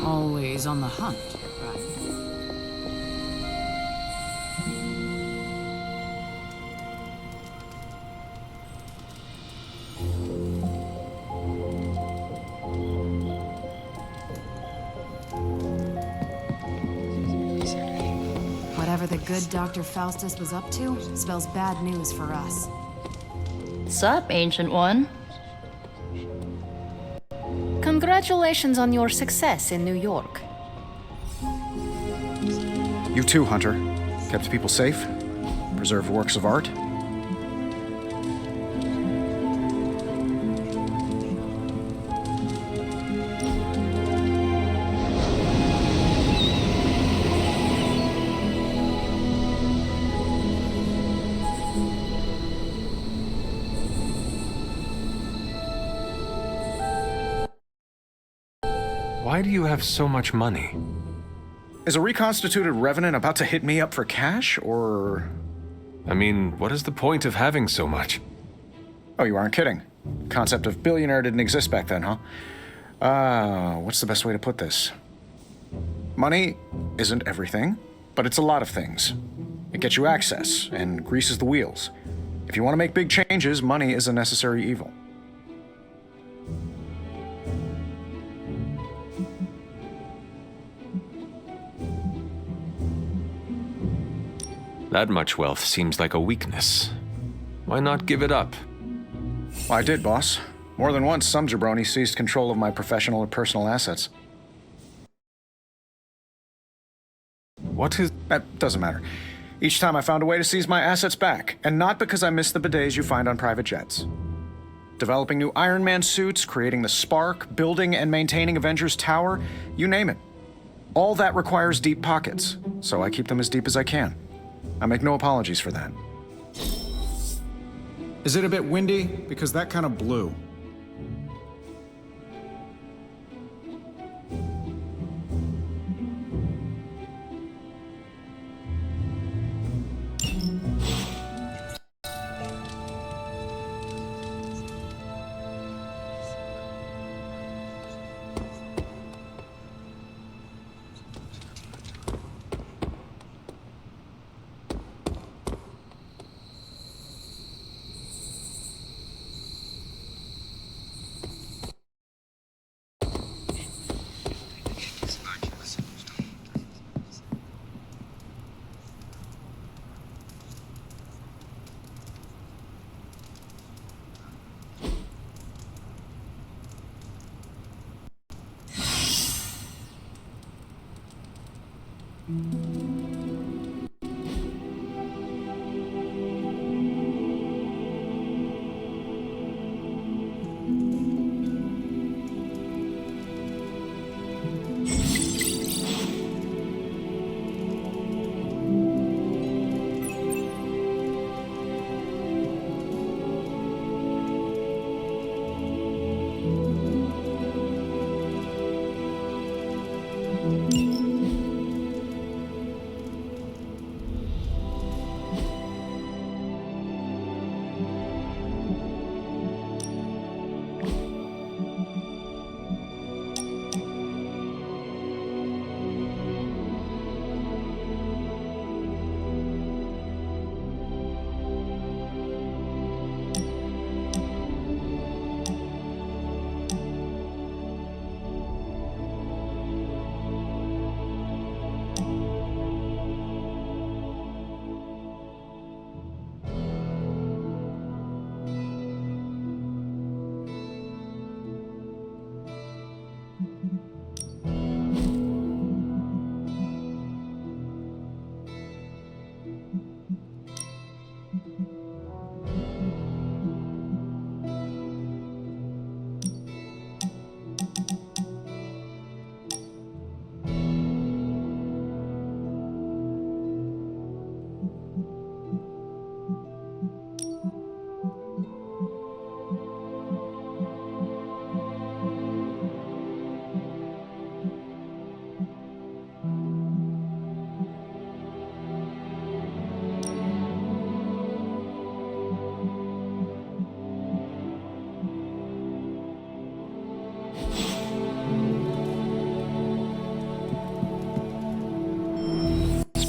Always on the hunt, right? Whatever the good Dr. Faustus was up to spells bad news for us. Sup, Ancient One? Congratulations on your success in New York. You too, Hunter. Kept people safe, preserved works of art. Why do you have so much money? Is a reconstituted revenant about to hit me up for cash, or... I mean, what is the point of having so much? Oh, you aren't kidding. Concept of billionaire didn't exist back then, huh? What's the best way to put this? Money isn't everything, but it's a lot of things. It gets you access and greases the wheels. If you want to make big changes, money is a necessary evil. That much wealth seems like a weakness. Why not give it up? Well, I did, boss. More than once, some jabroni seized control of my professional or personal assets. What is... That doesn't matter. Each time I found a way to seize my assets back, and not because I missed the bidets you find on private jets. Developing new Iron Man suits, creating the Spark, building and maintaining Avengers Tower, you name it. All that requires deep pockets, so I keep them as deep as I can. I make no apologies for that. Is it a bit windy? Because that kind of blew.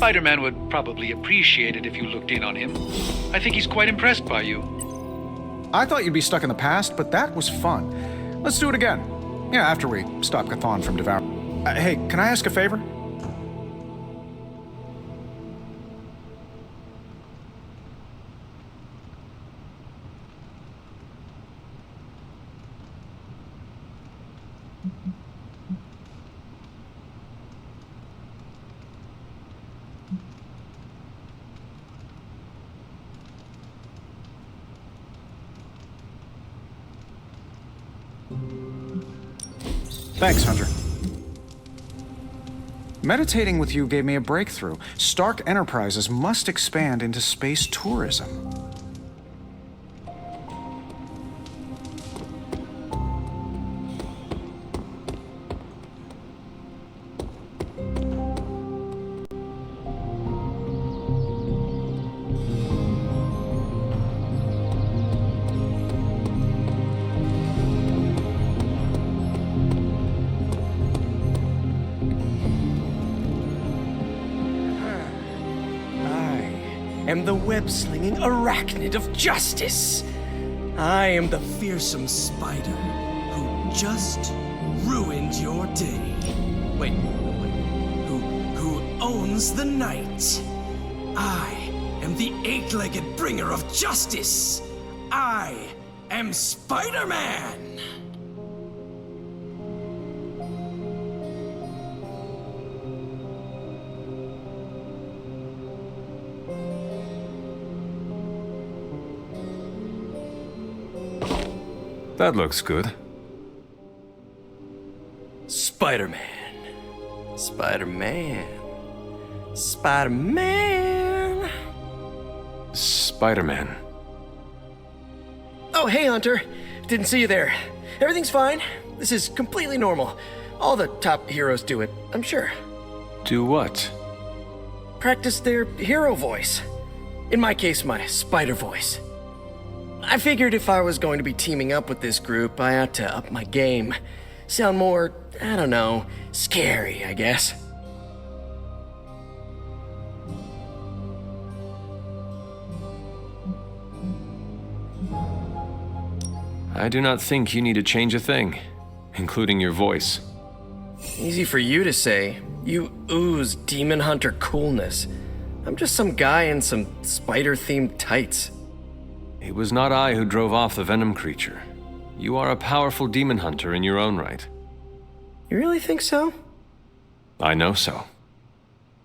Spider-Man would probably appreciate it if you looked in on him. I think he's quite impressed by you. I thought you'd be stuck in the past, but that was fun. Let's do it again. Yeah, after we stop Chthon from devouring. Hey, can I ask a favor? Thanks, Hunter. Meditating with you gave me a breakthrough. Stark Enterprises must expand into space tourism. Am the web-slinging arachnid of justice. I am the fearsome spider who just ruined your day. Wait. Who owns the night. I am the eight-legged bringer of justice. I am Spider-Man. That looks good. Spider-Man. Spider-Man. Spider-Man. Spider-Man. Oh, hey, Hunter. Didn't see you there. Everything's fine. This is completely normal. All the top heroes do it, I'm sure. Do what? Practice their hero voice. In my case, my spider voice. I figured if I was going to be teaming up with this group, I ought to up my game. Sound more, I don't know, scary, I guess. I do not think you need to change a thing, including your voice. Easy for you to say. You ooze Demon Hunter coolness. I'm just some guy in some spider-themed tights. It was not I who drove off the venom creature. You are a powerful demon hunter in your own right. You really think so? I know so.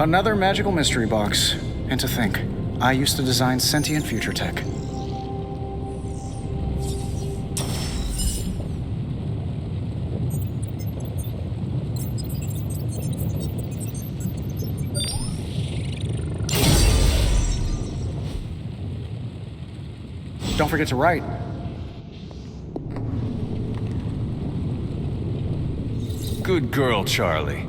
Another magical mystery box. And to think, I used to design sentient future tech. Don't forget to write. Good girl, Charlie.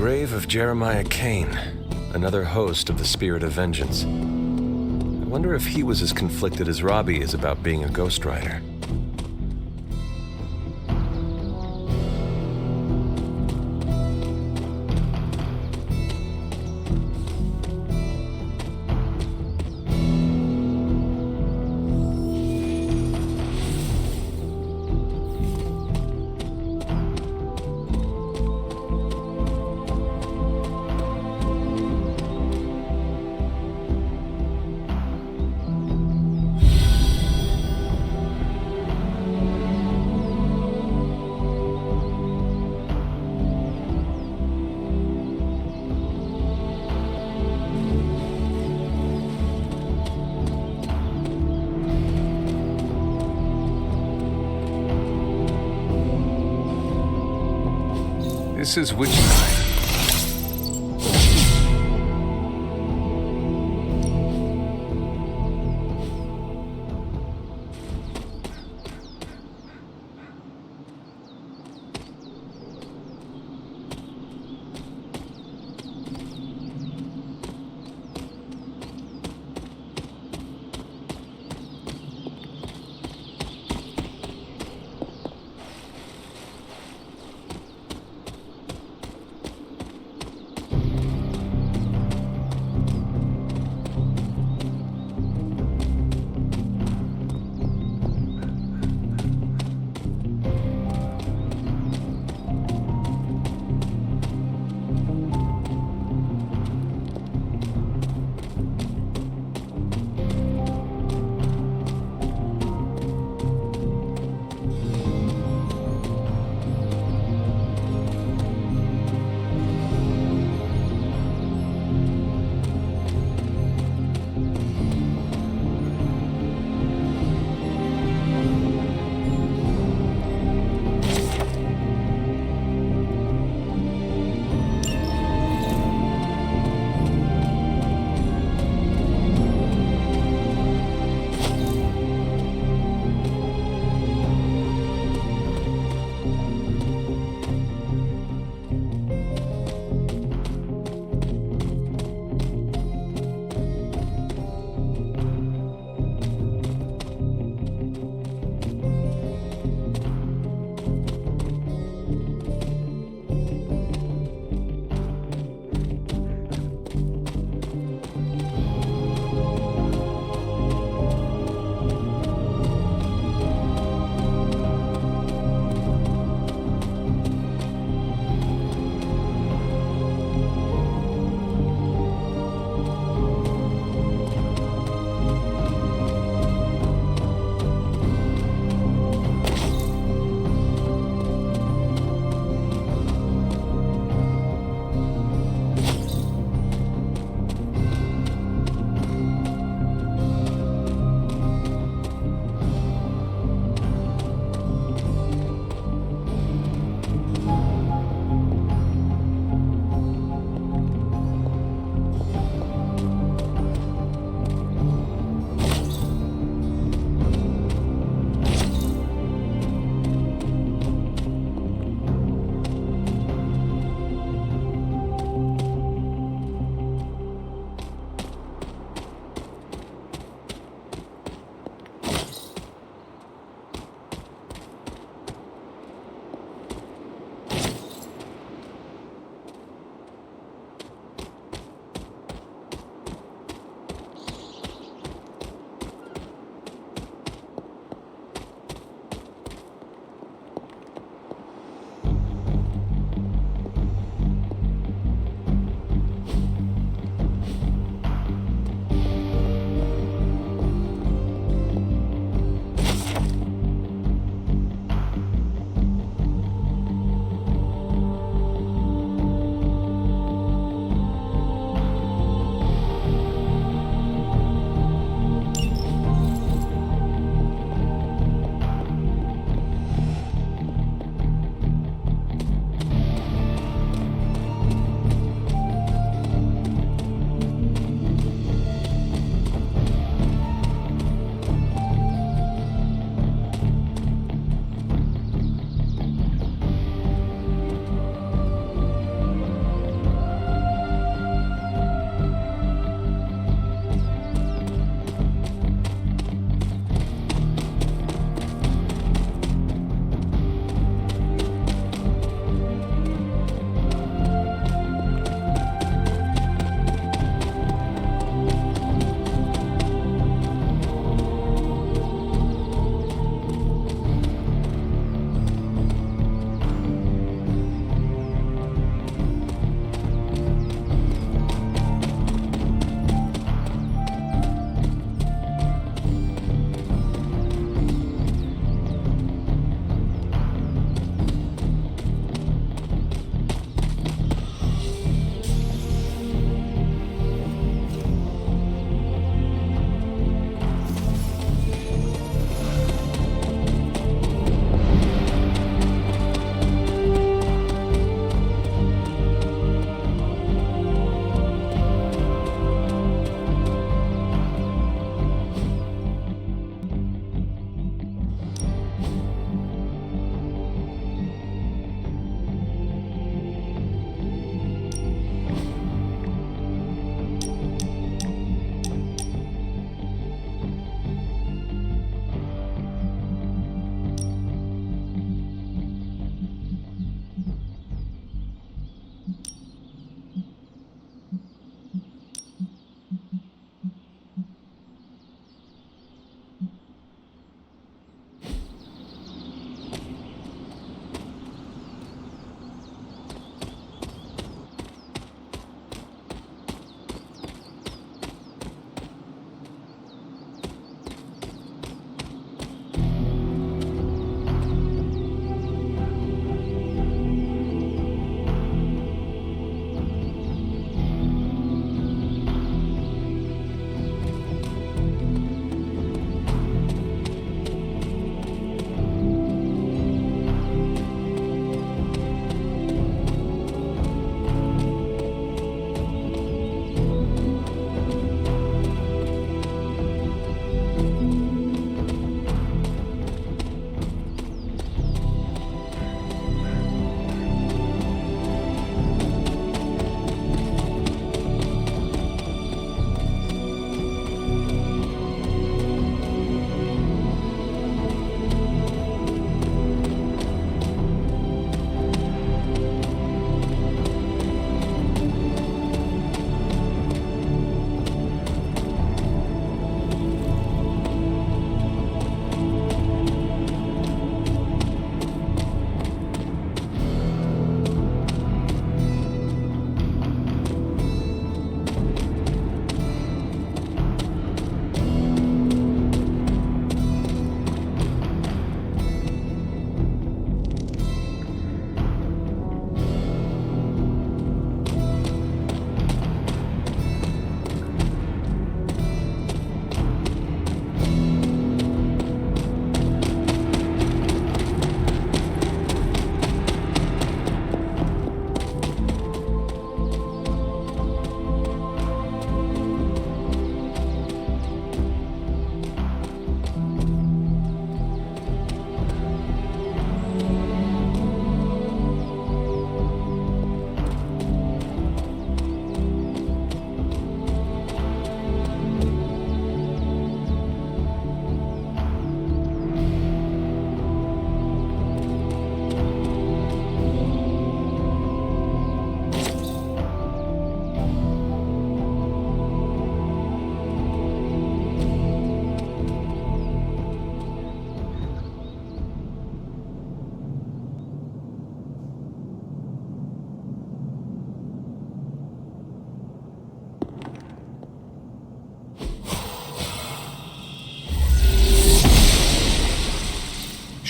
Grave of Jeremiah Kane, another host of the Spirit of Vengeance. I wonder if he was as conflicted as Robbie is about being a Ghost Rider. This is which kind?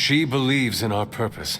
She believes in our purpose.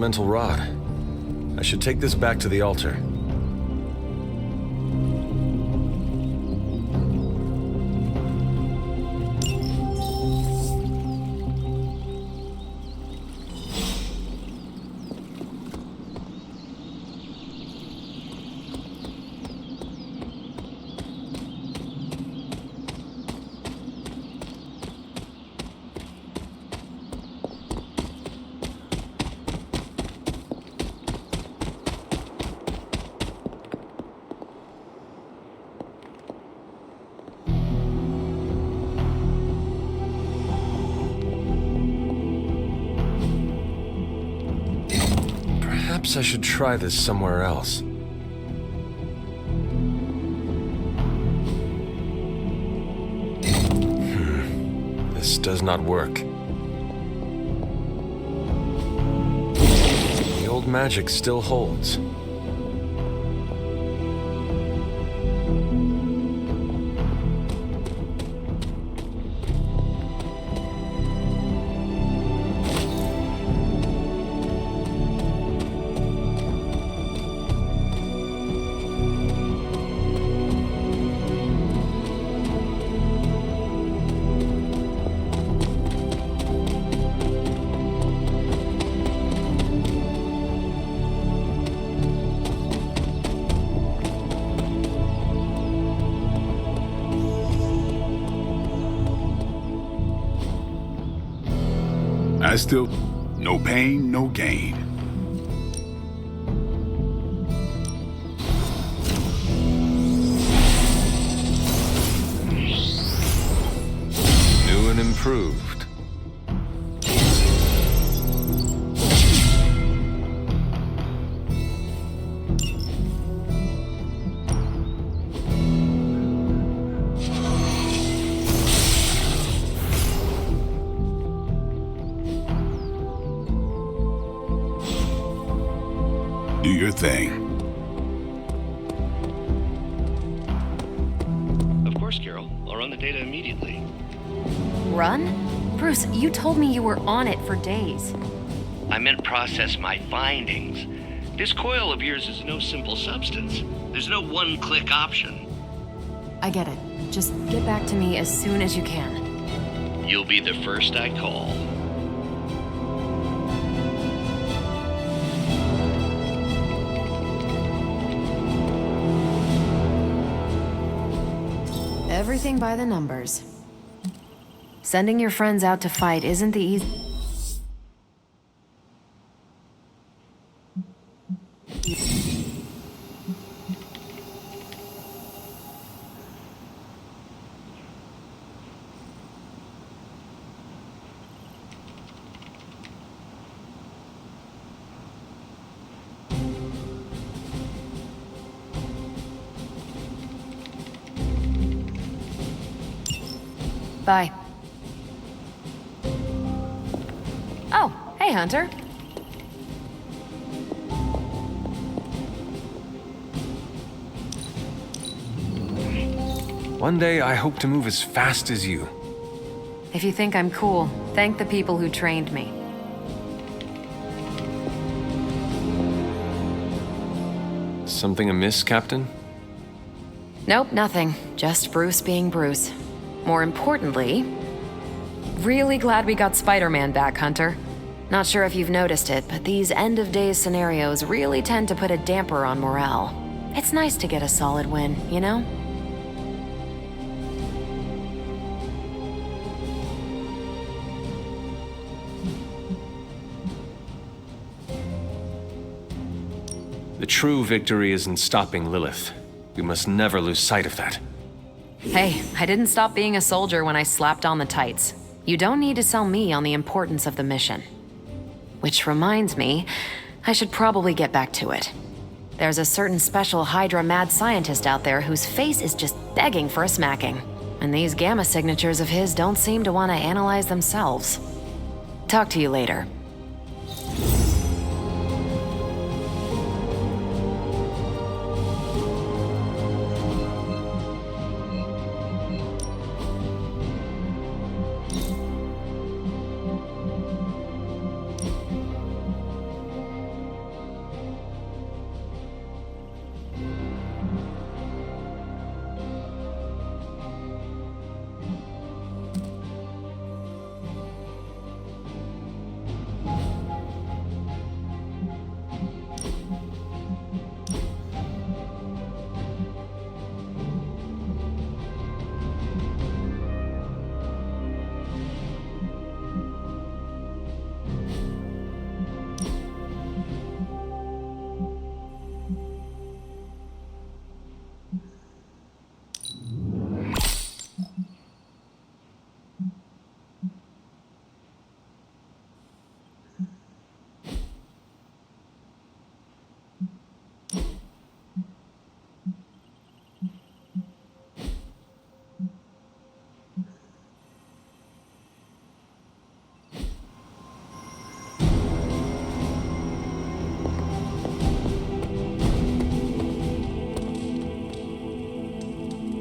elemental rod. I should take this back to the altar. Perhaps I should try this somewhere else. This does not work. The old magic still holds. I still... no pain, no gain. New and improved. Do your thing. Of course, Carol. I'll run the data immediately. Run? Bruce, you told me you were on it for days. I meant process my findings. This coil of yours is no simple substance. There's no one-click option. I get it. Just get back to me as soon as you can. You'll be the first I call. Everything by the numbers. Sending your friends out to fight isn't the easy... Bye. Oh, hey, Hunter. One day I hope to move as fast as you. If you think I'm cool, thank the people who trained me. Something amiss, Captain? Nope, nothing. Just Bruce being Bruce. More importantly, really glad we got Spider-Man back, Hunter. Not sure if you've noticed it, but these end-of-days scenarios really tend to put a damper on morale. It's nice to get a solid win, you know? The true victory is in stopping Lilith. We must never lose sight of that. Hey, I didn't stop being a soldier when I slapped on the tights. You don't need to sell me on the importance of the mission. Which reminds me, I should probably get back to it. There's a certain special Hydra mad scientist out there whose face is just begging for a smacking. And these gamma signatures of his don't seem to want to analyze themselves. Talk to you later.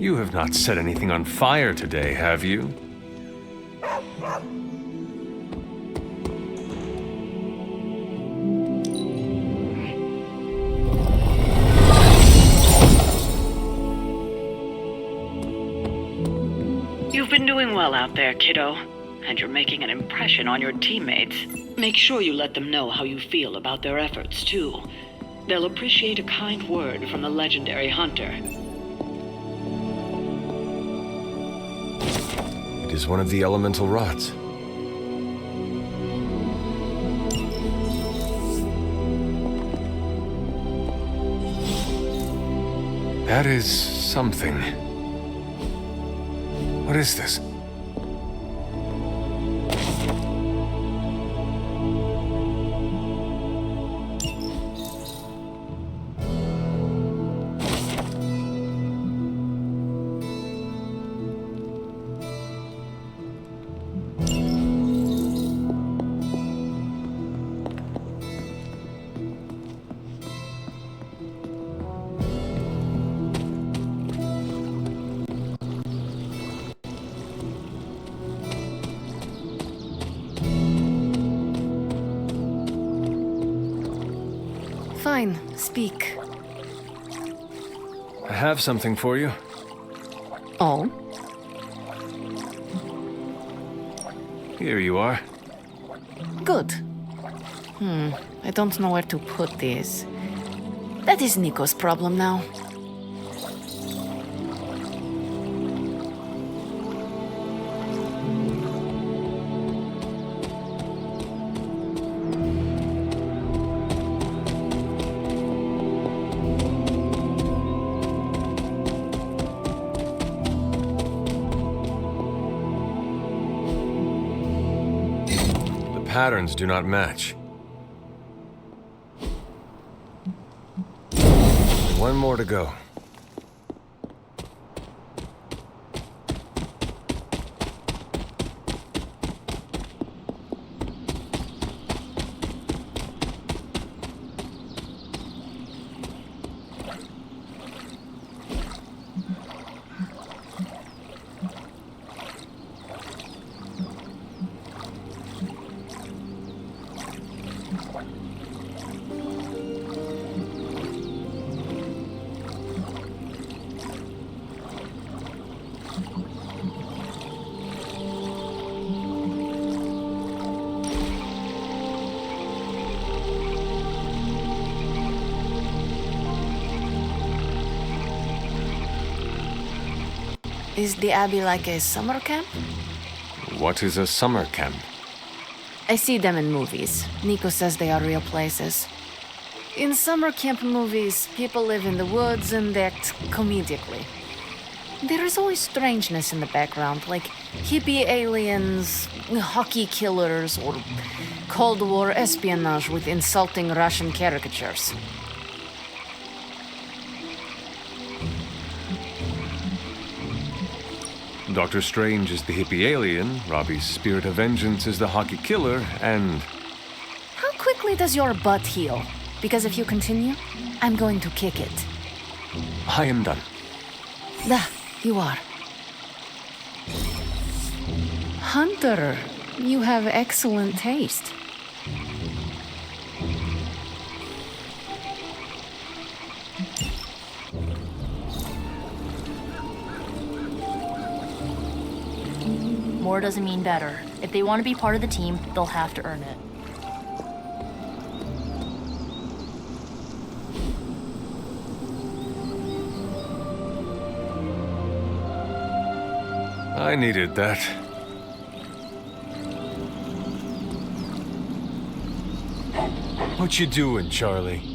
You have not set anything on fire today, have you? You've been doing well out there, kiddo. And you're making an impression on your teammates. Make sure you let them know how you feel about their efforts, too. They'll appreciate a kind word from the legendary hunter. It is one of the elemental rods. That is something. What is this? Fine, speak. I have something for you. Oh? Here you are. Good. I don't know where to put this. That is Nico's problem now. Patterns do not match. One more to go. Is the Abbey like a summer camp? What is a summer camp? I see them in movies. Nico says they are real places. In summer camp movies, people live in the woods and act comedically. There is always strangeness in the background, like hippie aliens, hockey killers, or Cold War espionage with insulting Russian caricatures. Doctor Strange is the hippie alien, Robbie's spirit of vengeance is the hockey killer, and... How quickly does your butt heal? Because if you continue, I'm going to kick it. I am done. You are. Hunter, you have excellent taste. More doesn't mean better. If they want to be part of the team, they'll have to earn it. I needed that. What you doing, Charlie?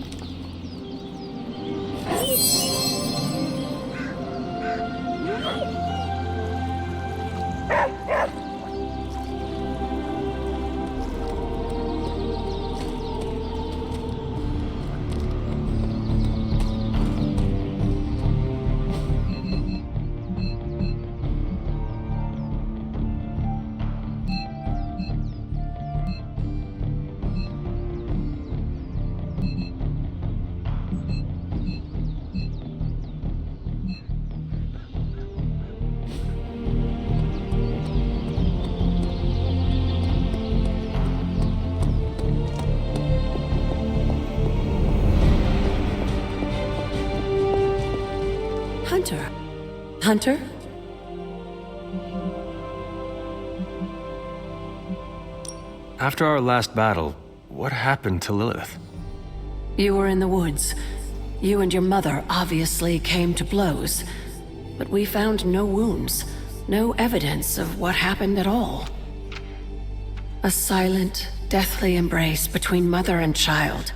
Hunter? Hunter? After our last battle, what happened to Lilith? You were in the woods. You and your mother obviously came to blows. But we found no wounds, no evidence of what happened at all. A silent, deathly embrace between mother and child.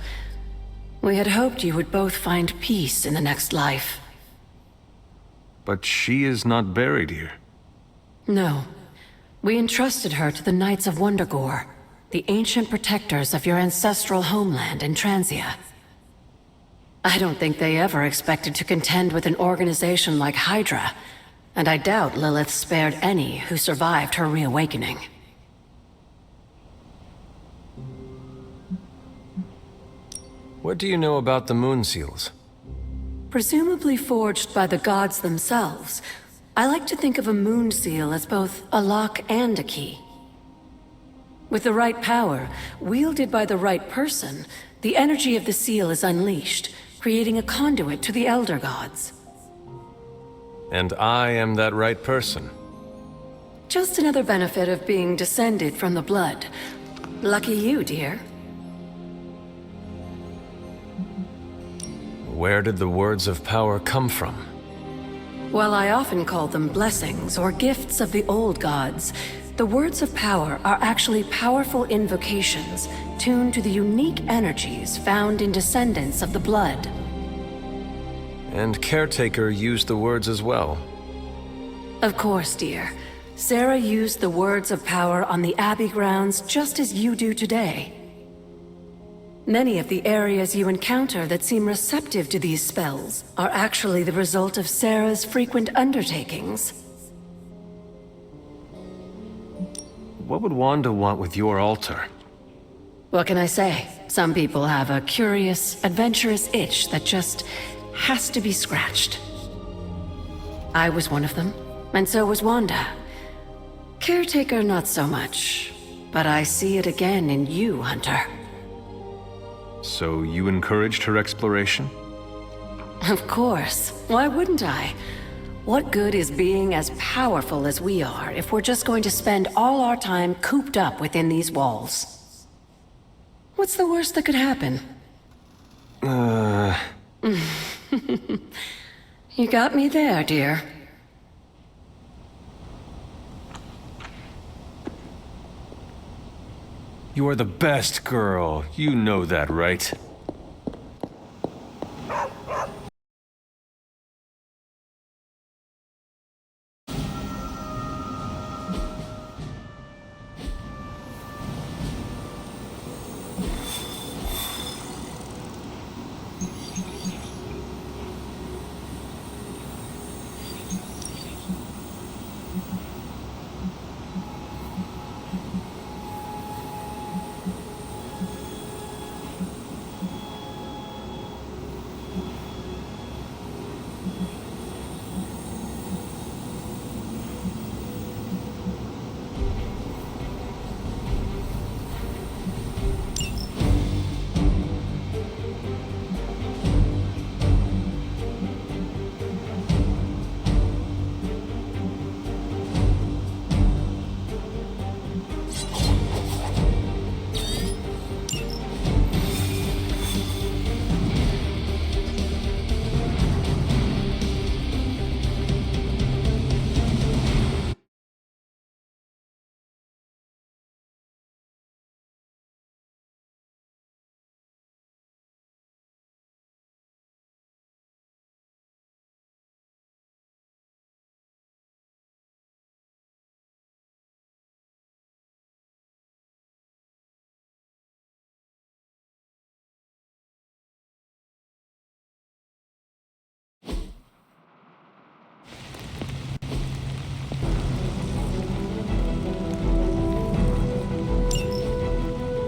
We had hoped you would both find peace in the next life. But she is not buried here. No. We entrusted her to the Knights of Wundagore, the ancient protectors of your ancestral homeland in Transia. I don't think they ever expected to contend with an organization like Hydra, and I doubt Lilith spared any who survived her reawakening. What do you know about the Moon Seals? Presumably forged by the gods themselves, I like to think of a moon seal as both a lock and a key. With the right power, wielded by the right person, the energy of the seal is unleashed, creating a conduit to the Elder Gods. And I am that right person. Just another benefit of being descended from the blood. Lucky you, dear. Where did the words of power come from? While I often call them blessings or gifts of the old gods, the words of power are actually powerful invocations tuned to the unique energies found in descendants of the blood. And Caretaker used the words as well. Of course, dear. Sarah used the words of power on the Abbey grounds just as you do today. Many of the areas you encounter that seem receptive to these spells are actually the result of Sarah's frequent undertakings. What would Wanda want with your altar? What can I say? Some people have a curious, adventurous itch that just has to be scratched. I was one of them, and so was Wanda. Caretaker, not so much. But I see it again in you, Hunter. So you encouraged her exploration? Of course. Why wouldn't I? What good is being as powerful as we are if we're just going to spend all our time cooped up within these walls? What's the worst that could happen? You got me there, dear. You are the best girl. You know that, right?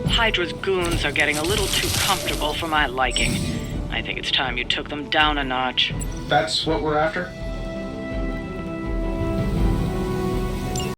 Hydra's goons are getting a little too comfortable for my liking. I think it's time you took them down a notch. That's what we're after?